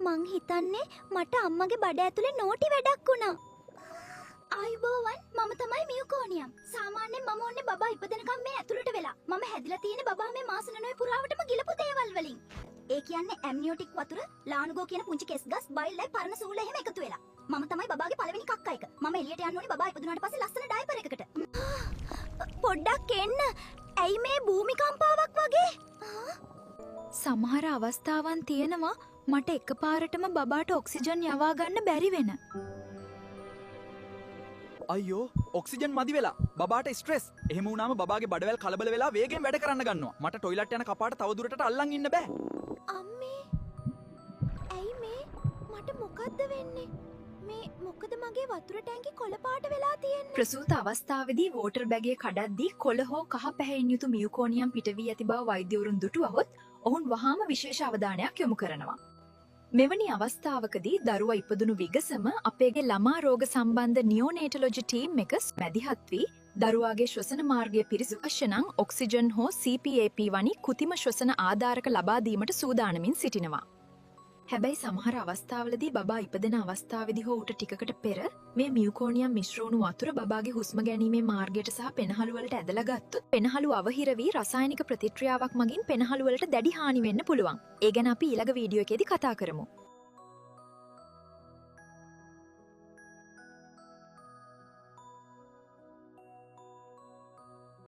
මං හිතන්නේ මට අම්මගේ බඩ ඇතුලේ නෝටි වැඩක් වුණා. ආයුබෝවන් මම තමයි මියුකෝනියම්. සාමාන්‍යයෙන් මම ඕනේ බබා ඉපදෙනකම් මේ ඇතුළට වෙලා. මම හැදිලා තියෙන්නේ බබා මේ මාස 9 පුරාවටම ගිලපු දේවල් වලින්. ඒ කියන්නේ ඇම්නියොටික් වතුර, ලානුගෝ කියන පුංචි කෙස් ගස්, බයිල්ලයි පරණ සූල එහෙම එකතු වෙලා. මම තමයි බබාගේ පළවෙනි කක්ක එක. මම එළියට යන්න ඕනේ බබා ඉපදුනාට පස්සේ ලස්සන ඩයපර් එකකට. පොඩ්ඩක් එන්න. ඇයි මේ භූමිකම්පාවක් වගේ? සමහර අවස්ථාවන් තියෙනවා මට එකපාරටම බබාට ඔක්සිජන් යවා ගන්න බැරි වෙන. අයියෝ ඔක්සිජන් මදි වෙලා බබාට ස්ට්‍රෙස්. එහෙම වුණාම බබාගේ බඩවැල් කලබල වෙලා වේගෙන් වැඩ කරන්න ගන්නවා. මට টয়ලට් යන කපාට තව දුරටට අල්ලන් ඉන්න බෑ. අම්මේ. ඇයි මේ? මට මොකද්ද වෙන්නේ? මේ මොකද මගේ වතුර ටැංකි කොළ පාට වෙලා තියෙන්නේ? ප්‍රසූත අවස්ථාවේදී වෝටර් බැගේ කඩද්දී කොළ හෝ කහ පැහැයෙන් යුතු මියුකෝනියම් පිට වී ඇති බව වෛද්‍යවරුන් දුටුවහොත් ඔවුන් වහාම විශේෂ අවධානයක් යොමු කරනවා. මෙවැනි අවස්ථාවකදී දරුවා ඉපදුණු විගසම අපේගේ ළමා රෝග සම්බන්ධ නියෝනේටොලොජි ටීම් එක මැදිහත් වී දරුවාගේ ශ්වසන මාර්ගය පිරිසුවශ නම් ඔක්සිජන් හෝ CPAP වැනි කෘතිම ශ්වසන ආධාරක ලබා දීමට සූදානමින් සිටිනවා. හැබැයි සමහර අවස්ථාවලදී බබා ඉපදෙන අවස්ථාවේදී හෝ ඌට ටිකකට පෙර මේ මියුකෝනියම් මිශ්‍ර වුණු වතුර බබාගේ හුස්ම ගැනීමේ මාර්ගයට සහ පෙනහළු වලට ඇදලා ගත්තොත් පෙනහළු අවහිර වී රසායනික ප්‍රතික්‍රියාවක් මගින් පෙනහළු වලට දැඩි හානි වෙන්න පුළුවන්. ඒ ගැන අපි ඊළඟ වීඩියෝ එකේදී කතා කරමු.